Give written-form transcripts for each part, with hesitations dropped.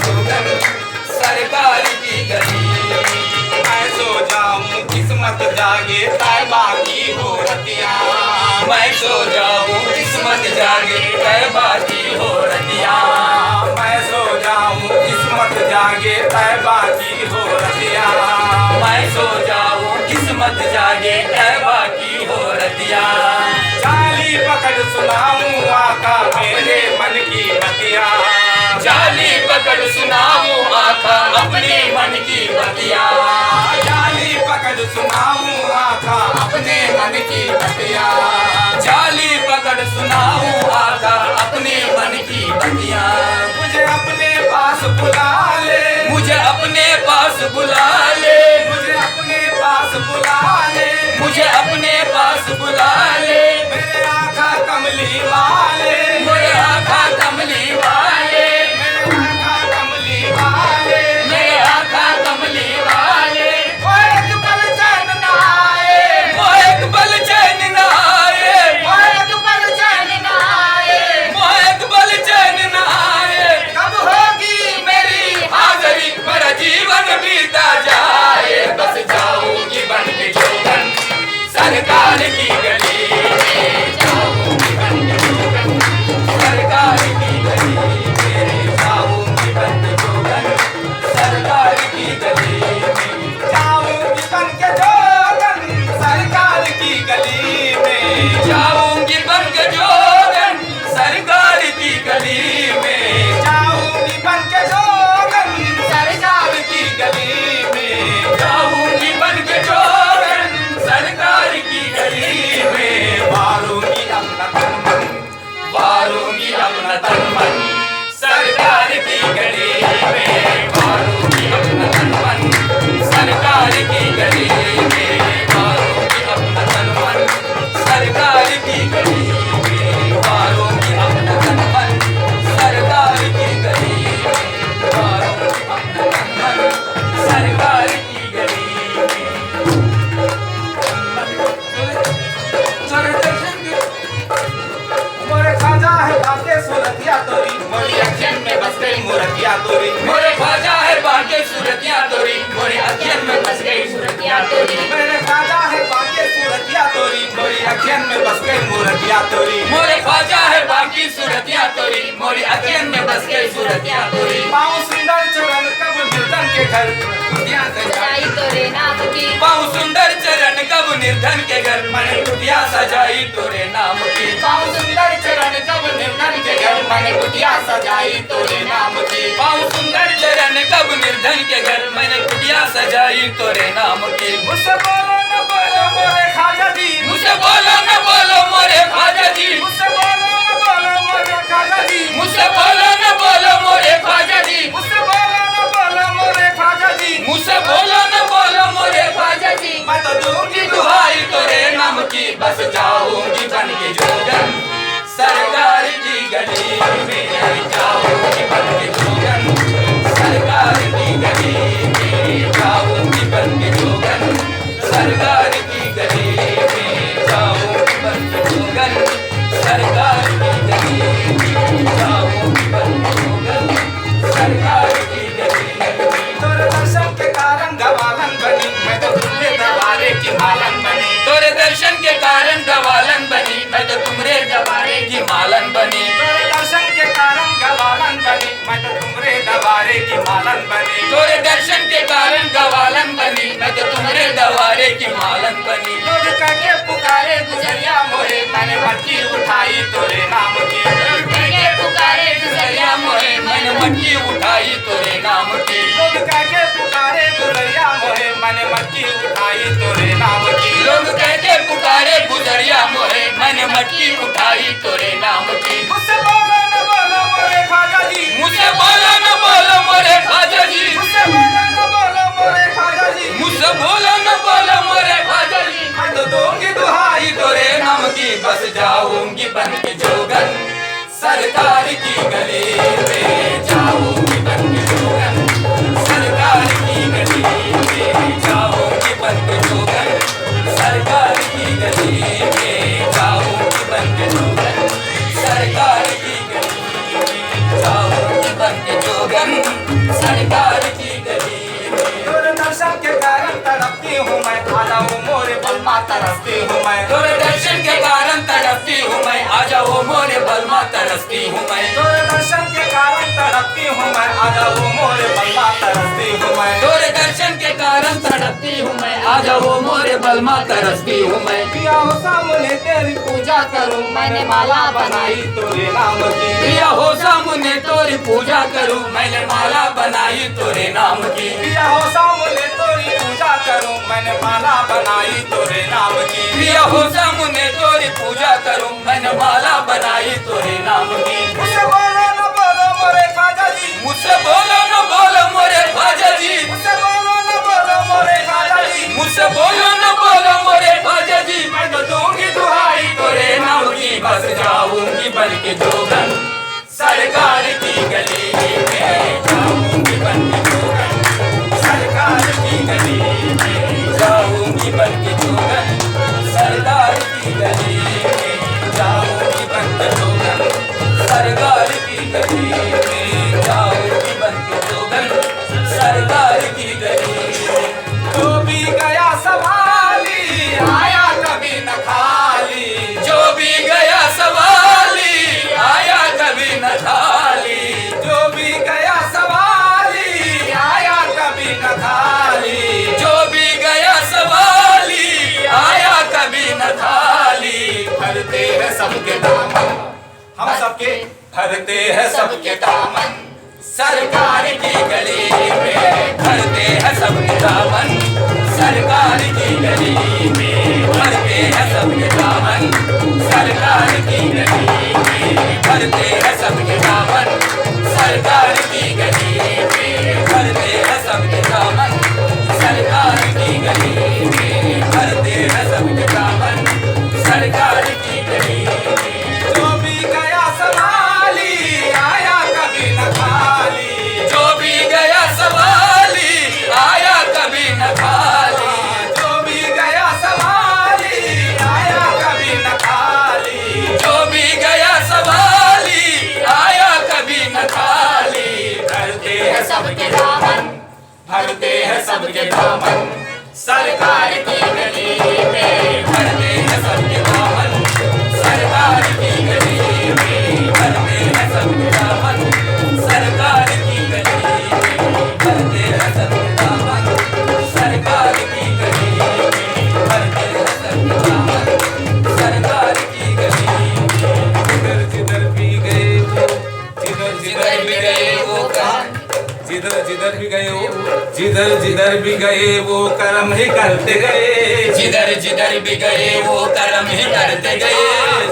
जोगन सरकार की गली। मैं सो जाऊं किस्मत जागे तैबा की हो रतिया। मैं सो जाऊं किस्मत जागे तैबा की हो रतिया। मैं सो जाऊं किस्मत जागे तैबा की हो रतिया। मैं सो जाऊं किस्मत जागे तैबा की हो रतिया। जाली पकड़ सुनाऊं आका मेरे मन की बतिया। जाली पकड़ सुनाऊं आका अपने मन की बतिया। जाली पकड़ सुनाऊं आका अपने मन की बतिया। जाली पकड़ सुनाऊं आका अपने मन की बतिया। मुझे अपने पास बुला ले। मुझे अपने पास बुला ले। मुझे अपने पास बुला ले। मुझे अपने पास बुला ले। मेरे आका कमली वाले। मेरे आका कमली वाले। मेरे आका कमली वाले। मेरे आका कमली वाले। वो एक पल चैन न आए। वो एक पल चैन न आए। वो एक पल चैन न आए। वो एक पल चैन न आए। कब होगी मेरी हाज़री मेरा जीवन बीता जाए। बस जाऊंगी बन के जोगन सरकार की गली में। जाऊंगी बन के जोगन सरकार की गली में। जाऊंगी बन के जोगन सरकार की गली में। जाऊंगी बन के जोगन सरकार की गली में। जाऊंगी बन के जोगन सरकार की गली में। जाऊंगी बन के जोगन सरकार की गली में। जाऊंगी बन के जोगन सरकार की गली में। वारूंगी अपना तन मन। वारूंगी अपना तन मन सरकार की गली में। वारूंगी अपना तन मन सरकार की गली में। वारूंगी अपना तन मन सरकार की गली में। वारूंगी अपना तन मन सरकार की गली में। वारूंगी अपना तन मन सरकार की गली में। मोरे ख्वाजा है बाके सूरतिया तोरी। मोरी अखियन में बस गई मूरतिया तोरी। मोरे ख्वाजा है बाके सूरतिया तोरी। मोरी अखियन में बस गई सूरतिया तोरी। मेरे ख्वाजा है बाके सूरतिया तोरी। मोरी अखियन में बस गई मूरतिया तोरी। मोरे ख्वाजा है बाकी सूरतिया तोरी। मोरी अखियन में बस गई सूरतिया तोरी। पाँव सुंदर चरण कब निर्धन के घर कुटिया सजाई तोरे नाम की। पाँव सुंदर चरण कब निर्धन के घर मैंने कुटिया सजाई तोरे नाम की। पाँव सुंदर चरण कब निर्धन के घर मैंने कुटिया सजाई तोरे नाम की। पाँव सुंदर चरण कब निर्धन के घर मैंने कुटिया सजाई तोरे नाम की। मुझसे बोलो न बोलो मोरे ख्वाजा जी। मुझसे बोलो न बोलो मोरे ख्वाजा जी। मुझसे बोलो न बोलो मोरे ख्वाजा जी। मुझसे बोलो न बोलो मोरे ख्वाजा जी। मुझसे बोलो न बोलो मोरे ख्वाजा जी। मुझसे बोलो न बोलो मोरे ख्वाजा जी। मैं तो दूंगी दुहाई तोरे नाम की। बस जाऊंगी बन के जोगन सरकार की गली में। जाऊंगी बन के जोगन सरकार की गली में। जाऊंगी बन के जोगन सरकार की गली में। जाऊंगी बन के जोगन सरकार की गली में। जाऊंगी बन के जोगन सरकार की गली में। तोरे दर्शन के कारण गवालन बनी मैं तो तुमरे दरबारे की मालन बनी। तोरे दर्शन के कारण गवालन बनी मैं तो तुमरे दरबारे की मालन बनी। तोरे दर्शन के कारण गवालन बनी मैं तो तुमरे दरबारे की मालन बनी। तोरे दर्शन के कारण गवालन बनी मैं तो तुमरे दरबारे की मालन बनी। लोग कहके पुकारे गुजरिया मोहे मैंने मटकी उठाई तोरे नाम की। लोग कहके पुकारे गुजरिया मोहे मैंने मटकी उठाई तोरे नाम की। लोग कहके पुकारे गुजरिया मोहे मैंने मटकी उठाई तोरे नाम की। लोग कहके पुकारे गुजरिया मोहे मैंने मटकी उठाई तोरे नाम की। मुझसे बोलो न बोलो मोरे ख्वाजा जी। मुझसे बोलो न बोलो मोरे ख्वाजा जी। मुझसे बोलो न बोलो मोरे ख्वाजा जी। मुझसे बोलो न बोलो मोरे ख्वाजा जी। मैं तो दूंगी दुहाई तोरे नाम की। बस जाऊंगी बन के जोगन सरकार की गली में। जाऊंगी बन के जोगन सरकार की गली में। जाऊंगी बन के जोगन सरकार की गली में। जाऊंगी बन के जोगन सरकार की बलमा तरसती हूँ मैं, तोरे दर्शन के कारण तड़पती हूँ मैं, आ जाओ मोरे बलमा तरसती हूँ मैं, तोरे दर्शन के कारण तड़पती हूँ मैं, आ जाओ मोरे बलमा तरसती हूँ मैं, तोरे दर्शन के कारण तड़पती हूँ मैं, आ जाओ मोरे बलमा तरसती हूँ मैं। पिया हो सामने तेरी पूजा करूं, मैंने माला बनाई तोरे नाम की, प्रिया हो सामने तोरी पूजा करूं, मैंने माला बनाई तोरे नाम की। पिया हो सामने तोरी पूजा करूं, मैंने माला बनाई तोरे नाम की, प्रिया हो सामने तोरी पूजा करूं, मैंने माला बनाई तोरे नाम की। मुझसे बोलो न बोलो मोरे ख्वाजा जी, मुझसे बोलो न बोलो मोरे ख्वाजा जी, मुझसे बोलो न बोलो मोरे ख्वाजा जी, मुझसे बोलो न बोलो मोरे ख्वाजा जी, मैं तो दूंगी दुहाई तोरे नाम की, बस जाऊंगी बन के जोगन सरकार की गली में, जाऊंगी बन के जोगन सरकार की गली में, जाऊंगी बन के जोगन सरकार की गली में, जाऊंगी बन के जोगन सरकार की गली में, जाऊंगी बन के जोगन सरकार की गली में। जो भी गया सवाली आया कभी न खाली, जो भी गया सवाली आया कभी न खाली, जो भी गया सवाली आया कभी न खाली, जो भी गया सवाली आया कभी न खाली। भरते हैं सबके दामन, हम सबके भरते हैं सबके दामन, सरकार की गली में भरते हैं सबके दामन, सरकार की गली में भरते हैं सबके दामन, सरकार की गली में भरते हैं सबके दामन, सरकार की गली में भरते हैं सबके दामन, सरकार की गली में भरते हैं सबके दामन, सरकार की गली में। जो भी गया सवाली आया कभी न खाली, जो भी गया सवाली आया कभी न खाली, जो भी गया सवाली आया कभी न खाली, जो भी गया सवाली आया कभी न खाली। भरते हैं सबके दामन, भरते हैं सबके दामन, सरकार की गली में भरते हैं सबके दामन, सरकार की गली में भरते हैं सबके दामन, सरकार की गली में भरते हैं सबके दामन, सरकार की गली में भरते हैं सबके दामन, सरकार की गली में। जिधर जिधर भी गए वो, जिधर जिधर भी गए वो काम, जिधर जिधर भी गए वो, जिधर जिधर भी गए वो कर्म ही करते गए, जिधर जिधर भी गए वो कर्म ही करते गए,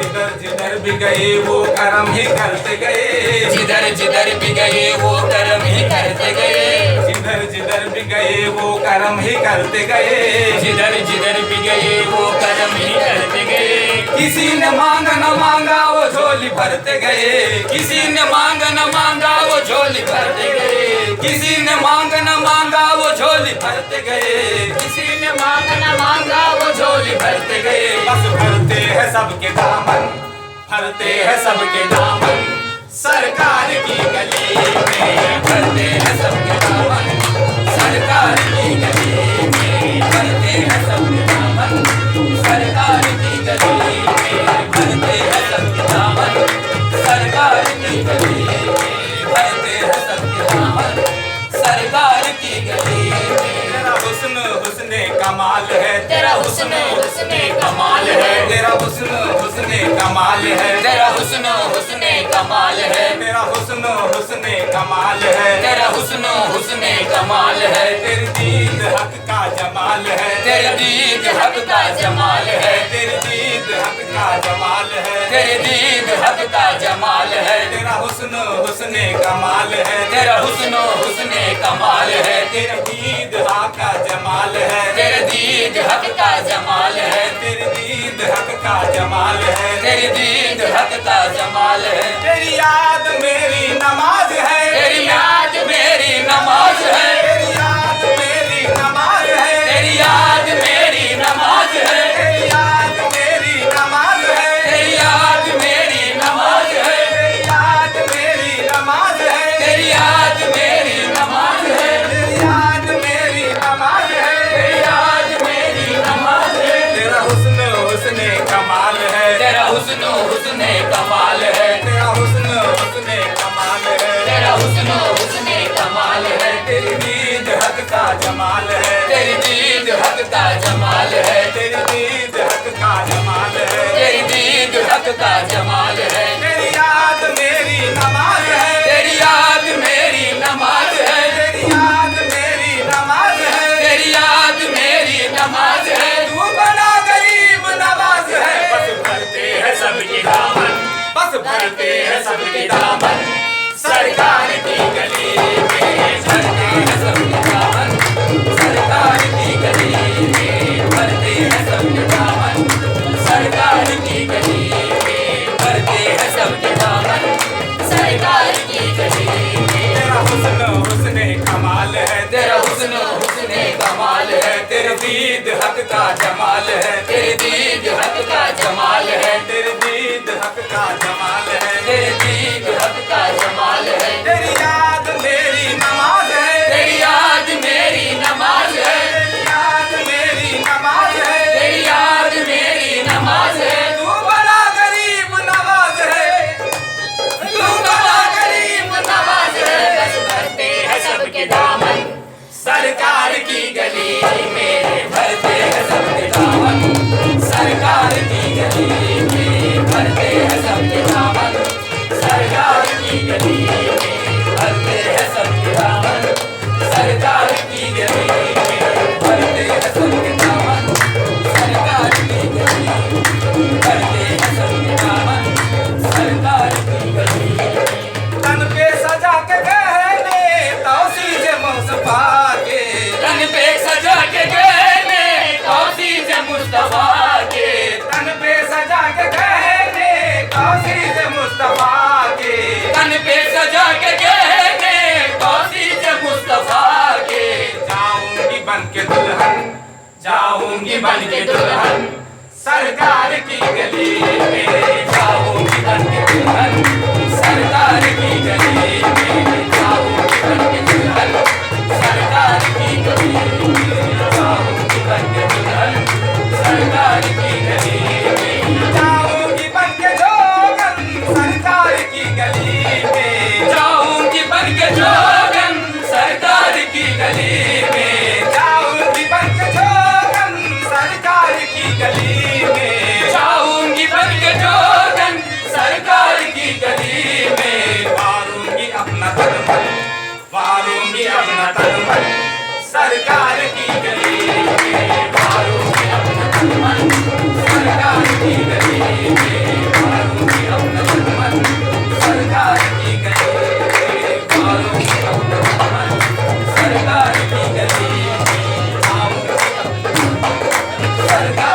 जिधर जिधर भी गए वो कर्म ही करते गए, जिधर जिधर भी गए वो कर्म ही करते गए, जिधर जिधर भी गए वो कर्म ही करते गए, जिधर जिधर भी गए वो कर्म ही करते गए। किसी ने मांगा न मांगा वो झोली भरते गए, किसी ने मांग न मांगा वो झोली भरते गए, किसी ने मांग न मांगा वो झोली भरते गए, किसी ने मांग न मांगा वो झोली भरते गए। बस भरते हैं सबके दामन, भरते हैं सबके दामन, सरकार की गली में भरते हैं सबके दामन, सरकार की गली में भरते हैं सबके दामन, सरकार की गली में भरते हैं सबके दामन, सरकार की गली में भरते हैं सबके दामन, सरकार की गली में। तेरा हुस्न हुस्ने कमाल है, तेरा हुस्न हुस्ने कमाल है, तेरा हुस्न हुस्ने कमाल है, तेरा हुस्न हुस्ने कमाल है, तेरा हुस्न हुस्ने कमाल है, तेरा हुस्न हुस्ने कमाल है, तेरी दीद हक का जमाल है, तेरी दीद हक का जमाल है, तेरी दीद हक का जमाल है, तेरी दीद हक का जमाल है, तेरा हुस्न हुस्ने कमाल है, तेरा हुस्न हुस्ने कमाल है, तेरा दीद हक का जमाल है, तेरे दीद हक का जमाल है, तेरी दीद हक का जमाल है, तेरी दीद हक का जमाल है, तेरी याद मेरी नमाज है, तेरी याद मेरी नमाज है, तेरी याद मेरी नमाज है, तेरी याद मेरी नमाज है, तेरी याद मेरी नमाज है, तेरी याद मेरी नमाज है, तेरी याद मेरी नमाज है, तेरी याद मेरी नमाज है, तेरी याद मेरी नमाज है, तेरी याद मेरी नमाज है, तेरा का जमाल है। तेरी याद मेरी नमाज है, तेरी याद मेरी नमाज है, तेरी याद मेरी नमाज है, तेरी याद मेरी नमाज है। तू बना गरीब नवाज है। बस भरते हैं सबके दामन, बस भरते हैं सबके दामन, सरकार की गली में भरते हैं सबके दामन, सरकार की गली में भरते हैं सबके दामन, सरकार की गली में भरते हैं सबके दामन, सरकार की गली में। तेरा हुस्न हुस्ने कमाल है, तेरा हुस्न हुस्ने कमाल है, तेरे दीद हक का जमाल है, तेरे दीद हक का जमाल है, तेरे दीद हक का जमाल है, तेरे दीद हक का जमाल है। तेरी याद मेरी नमाज है, तेरी याद मेरी नमाज है, तेरी याद मेरी नमाज है, तेरी याद मेरी नमाज है। तू बड़ा गरीब नवाज है, तू बड़ा गरीब नवाज है। बस भरते हैं सबके दामन, सरकार की गली में भरते हैं सबके दामन, सरकार की गली में भरते हैं सबके दामन, सरकार की गली में भरते हैं सबके दामन, सरकार की गली में भरते हैं सबके दामन, सरकार की गली में भरते हैं सबके दामन, सरकार की गली में। तन पे सजा के गहने तौसीज मुस्तफा के, तन पे सजा के गहने तौसीज मुस्तफा के, तन पे सजा के गहने तौसीज मुस्तफा के, तन पे सजा के गहने तौसीज मुस्तफा के। जाऊंगी बन के दुल्हन, जाऊंगी बन के दुल्हन, सरकार की गली में जाऊंगी बन के दुल्हन, सरकार की गली में जाऊंगी बन के दुल्हन, सरकार की गली में जाऊंगी बन के दुल्हन, सरकार की गली में जाऊंगी बन के जोगन सरकार की गली में, जाऊंगी बन के जोगन सरकार की गली में, जाऊंगी बन के जोगन सरकार की गली में, जाऊंगी बन के जोगन सरकार की गली में। वारूंगी अपना तन मन, वारूंगी अपना तन मन सरकार की गली में, मारूंगी अपना तन मन, सरकार की गली में, मारूंगी अपना तन मन, सरकार की गली में, मारूंगी अपना तन मन, सरकार की गली में, मारूंगी अपना तन मन, सरकार